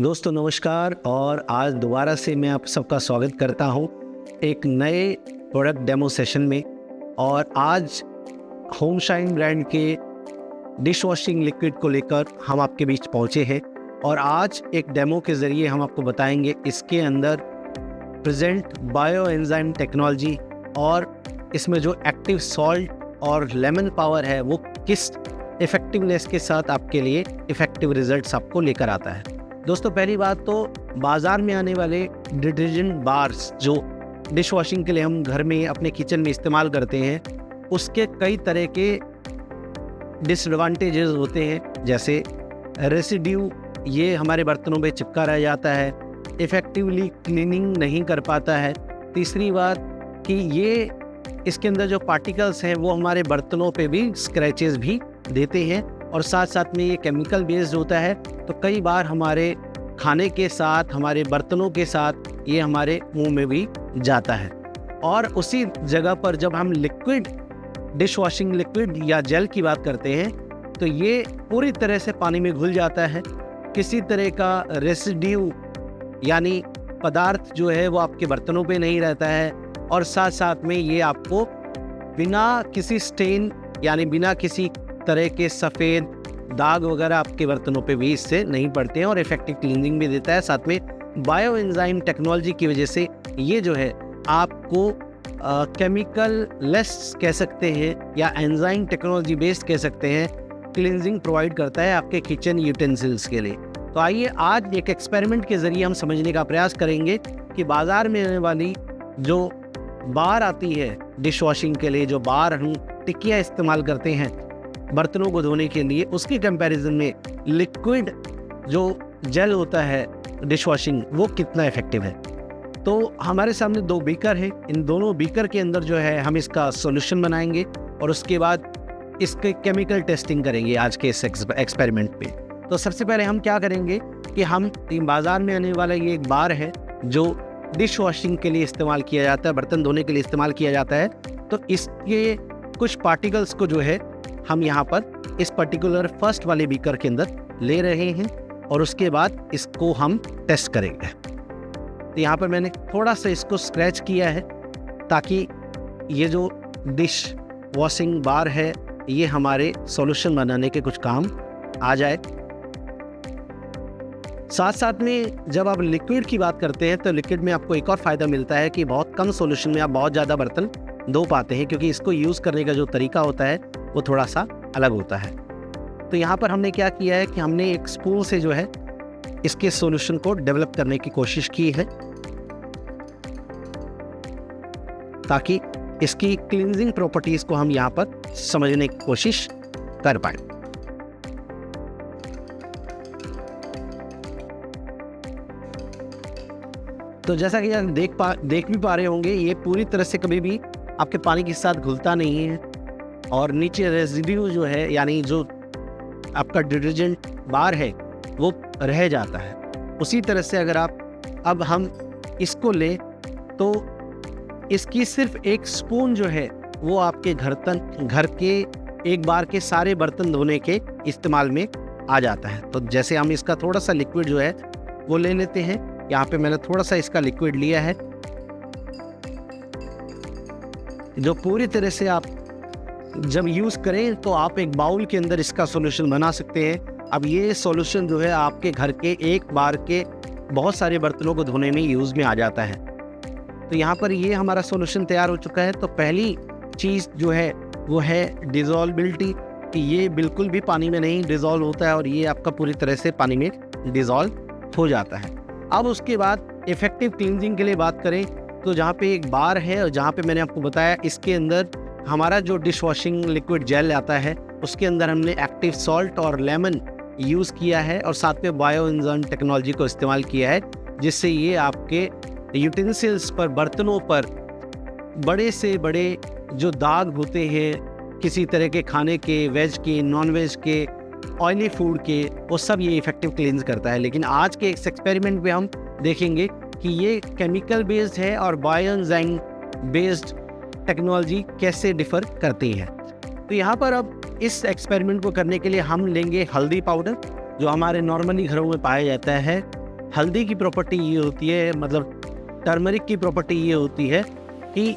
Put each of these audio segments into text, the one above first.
दोस्तों नमस्कार। और आज दोबारा से मैं आप सबका स्वागत करता हूं एक नए प्रोडक्ट डेमो सेशन में। और आज होम शाइन ब्रांड के डिश वॉशिंग लिक्विड को लेकर हम आपके बीच पहुंचे हैं। और आज एक डेमो के ज़रिए हम आपको बताएंगे इसके अंदर प्रेजेंट बायो एंजाइम टेक्नोलॉजी और इसमें जो एक्टिव सॉल्ट और लेमन पावर है वो किस इफ़ेक्टिवनेस के साथ आपके लिए इफ़ेक्टिव रिजल्ट्स आपको लेकर आता है। दोस्तों पहली बात तो बाज़ार में आने वाले डिटर्जेंट बार्स जो डिश वॉशिंग के लिए हम घर में अपने किचन में इस्तेमाल करते हैं उसके कई तरह के डिसएडवांटेजेस होते हैं। जैसे रेसिड्यू ये हमारे बर्तनों पे चिपका रह जाता है, इफ़ेक्टिवली क्लीनिंग नहीं कर पाता है। तीसरी बात कि ये इसके अंदर जो पार्टिकल्स हैं वो हमारे बर्तनों पे भी स्क्रैचेस भी देते हैं। और साथ साथ में ये केमिकल बेस्ड होता है तो कई बार हमारे खाने के साथ हमारे बर्तनों के साथ ये हमारे मुंह में भी जाता है। और उसी जगह पर जब हम लिक्विड डिश वॉशिंग लिक्विड या जेल की बात करते हैं तो ये पूरी तरह से पानी में घुल जाता है। किसी तरह का रेसिड्यू यानी पदार्थ जो है वो आपके बर्तनों पे नहीं रहता है। और साथ साथ में ये आपको बिना किसी स्टेन यानी बिना किसी तरह के सफ़ेद दाग वगैरह आपके बर्तनों पे भी इससे नहीं पड़ते हैं और इफेक्टिव क्लीनिंग भी देता है। साथ में बायो एंजाइम टेक्नोलॉजी की वजह से ये जो है आपको केमिकल लेस कह सकते हैं या एंजाइम टेक्नोलॉजी बेस्ड कह सकते हैं क्लींजिंग प्रोवाइड करता है आपके किचन यूटेंसिल्स के लिए। तो आइए आज एक एक्सपेरिमेंट के ज़रिए हम समझने का प्रयास करेंगे कि बाज़ार में आने वाली जो बार आती है डिश वॉशिंग के लिए, जो बार हम टिकिया इस्तेमाल करते हैं बर्तनों को धोने के लिए, उसके कंपैरिजन में लिक्विड जो जेल होता है डिश वॉशिंग वो कितना इफेक्टिव है। तो हमारे सामने दो बीकर है, इन दोनों बीकर के अंदर जो है हम इसका सॉल्यूशन बनाएंगे और उसके बाद इसके केमिकल टेस्टिंग करेंगे आज के इस एक्सपेरिमेंट पे। तो सबसे पहले हम क्या करेंगे कि हम बाज़ार में आने वाला ये एक बार है जो डिश वॉशिंग के लिए इस्तेमाल किया जाता है, बर्तन धोने के लिए इस्तेमाल किया जाता है। तो इसके कुछ पार्टिकल्स को जो है हम यहाँ पर इस पर्टिकुलर फर्स्ट वाले बीकर के अंदर ले रहे हैं और उसके बाद इसको हम टेस्ट करेंगे। तो यहाँ पर मैंने थोड़ा सा इसको स्क्रैच किया है ताकि ये जो डिश वॉशिंग बार है ये हमारे सॉल्यूशन बनाने के कुछ काम आ जाए। साथ साथ में जब आप लिक्विड की बात करते हैं तो लिक्विड में आपको एक और फ़ायदा मिलता है कि बहुत कम सॉल्यूशन में आप बहुत ज़्यादा बर्तन धो पाते हैं, क्योंकि इसको यूज़ करने का जो तरीका होता है वो थोड़ा सा अलग होता है। तो यहाँ पर हमने क्या किया है कि हमने एक स्पून से जो है इसके सॉल्यूशन को डेवलप करने की कोशिश की है ताकि इसकी क्लींजिंग प्रॉपर्टीज़ को हम यहाँ पर समझने की कोशिश कर पाए। तो जैसा कि आप देख भी पा रहे होंगे ये पूरी तरह से कभी भी आपके पानी के साथ घुलता नहीं है और नीचे रेसिड्यू जो है यानी जो आपका डिटर्जेंट बार है वो रह जाता है। उसी तरह से अगर अब हम इसको लें तो इसकी सिर्फ एक स्पून जो है वो आपके घर के एक बार के सारे बर्तन धोने के इस्तेमाल में आ जाता है। तो जैसे हम इसका थोड़ा सा लिक्विड जो है वो ले लेते हैं। यहाँ पे मैंने थोड़ा सा इसका लिक्विड लिया है जो पूरी तरह से आप जब यूज़ करें तो आप एक बाउल के अंदर इसका सॉल्यूशन बना सकते हैं। अब ये सॉल्यूशन जो है आपके घर के एक बार के बहुत सारे बर्तनों को धोने में यूज़ में आ जाता है। तो यहाँ पर ये हमारा सॉल्यूशन तैयार हो चुका है। तो पहली चीज़ जो है वो है डिज़ोल्बिलिटी, कि ये बिल्कुल भी पानी में नहीं डिज़ोल्व होता है और ये आपका पूरी तरह से पानी में डिज़ोल्व हो जाता है। अब उसके बाद इफ़ेक्टिव क्लींजिंग के लिए बात करें तो जहाँ पे एक बार है और जहाँ पे मैंने आपको बताया इसके अंदर हमारा जो डिश वॉशिंग लिक्विड जेल आता है उसके अंदर हमने एक्टिव सॉल्ट और लेमन यूज़ किया है और साथ में बायो एंजाइम टेक्नोलॉजी को इस्तेमाल किया है, जिससे ये आपके यूटेंसिल्स पर, बर्तनों पर बड़े से बड़े जो दाग होते हैं किसी तरह के खाने के, वेज के, नॉन वेज के, ऑयली फूड के, वो सब ये इफेक्टिव क्लींस करता है। लेकिन आज के इस एक्सपेरिमेंट में हम देखेंगे कि ये केमिकल बेस्ड है और बायो एंजाइम बेस्ड टेक्नोलॉजी कैसे डिफ़र करती है। तो यहाँ पर अब इस एक्सपेरिमेंट को करने के लिए हम लेंगे हल्दी पाउडर जो हमारे नॉर्मली घरों में पाया जाता है, हल्दी की प्रॉपर्टी ये होती है, मतलब टर्मरिक की प्रॉपर्टी ये होती है कि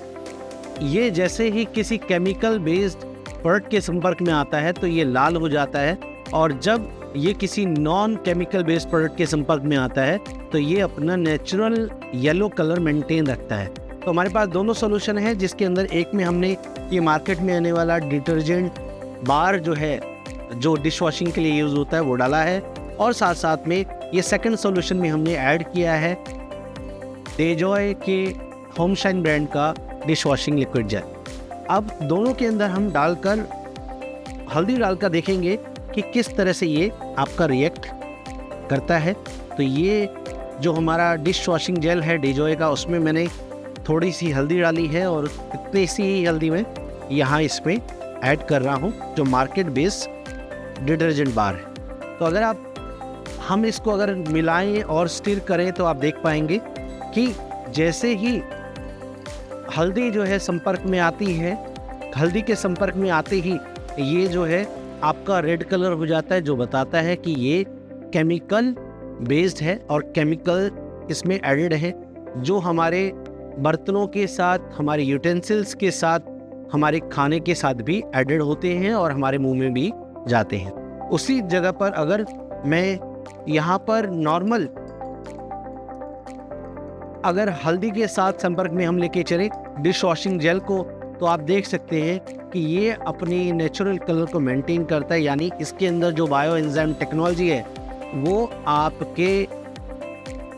ये जैसे ही किसी केमिकल बेस्ड प्रोडक्ट के संपर्क में आता है तो ये लाल हो जाता है, और जब ये किसी नॉन केमिकल बेस्ड प्रोडक्ट के संपर्क में आता है तो ये अपना नेचुरल येलो कलर मेंटेन रखता है। तो हमारे पास दोनों सॉल्यूशन है, जिसके अंदर एक में हमने ये मार्केट में आने वाला डिटर्जेंट बार जो है, जो डिश वॉशिंग के लिए यूज़ होता है, वो डाला है, और साथ साथ में ये सेकंड सॉल्यूशन में हमने ऐड किया है डेजॉय के होम शाइन ब्रांड का डिश वॉशिंग लिक्विड जेल। अब दोनों के अंदर हम डालकर हल्दी डालकर देखेंगे कि किस तरह से ये आपका रिएक्ट करता है। तो ये जो हमारा डिश वॉशिंग जेल है डेजॉय का, उसमें मैंने थोड़ी सी हल्दी डाली है, और इतनी सी ही हल्दी में यहाँ इसमें ऐड कर रहा हूँ, जो मार्केट बेस्ड डिटर्जेंट बार है। तो अगर हम इसको अगर मिलाएं और स्टिर करें तो आप देख पाएंगे कि जैसे ही हल्दी जो है संपर्क में आती है, हल्दी के संपर्क में आते ही ये जो है आपका रेड कलर हो जाता है, जो बताता है कि ये केमिकल बेस्ड है और केमिकल इसमें एडेड है, जो हमारे बर्तनों के साथ, हमारे यूटेंसिल्स के साथ, हमारे खाने के साथ भी एडेड होते हैं और हमारे मुंह में भी जाते हैं। उसी जगह पर अगर मैं यहाँ पर नॉर्मल अगर हल्दी के साथ संपर्क में हम लेके चले डिश वॉशिंग जेल को, तो आप देख सकते हैं कि ये अपनी नेचुरल कलर को मेंटेन करता है, यानी इसके अंदर जो बायो एंजाइम टेक्नोलॉजी है वो आपके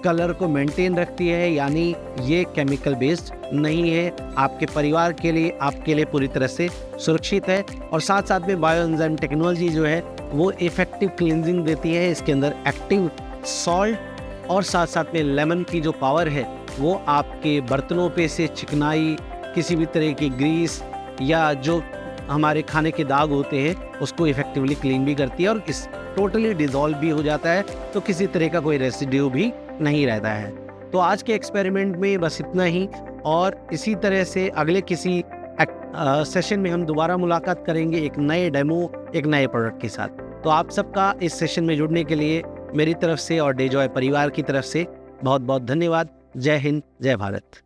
कलर को मेंटेन रखती है, यानी ये केमिकल बेस्ड नहीं है, आपके परिवार के लिए, आपके लिए पूरी तरह से सुरक्षित है। और साथ साथ में बायो एंजाइम टेक्नोलॉजी जो है वो इफेक्टिव क्लींजिंग देती है, इसके अंदर एक्टिव सॉल्ट और साथ साथ में लेमन की जो पावर है वो आपके बर्तनों पे से चिकनाई, किसी भी तरह की ग्रीस या जो हमारे खाने के दाग होते हैं उसको इफेक्टिवली क्लीन भी करती है, और इस टोटली डिज़ोल्व भी हो जाता है, तो किसी तरह का कोई रेसिड्यू भी नहीं रहता है। तो आज के एक्सपेरिमेंट में बस इतना ही, और इसी तरह से अगले किसी सेशन में हम दोबारा मुलाकात करेंगे एक नए डेमो, एक नए प्रोडक्ट के साथ। तो आप सबका इस सेशन में जुड़ने के लिए मेरी तरफ से और डेजॉय परिवार की तरफ से बहुत बहुत धन्यवाद। जय हिंद, जय भारत।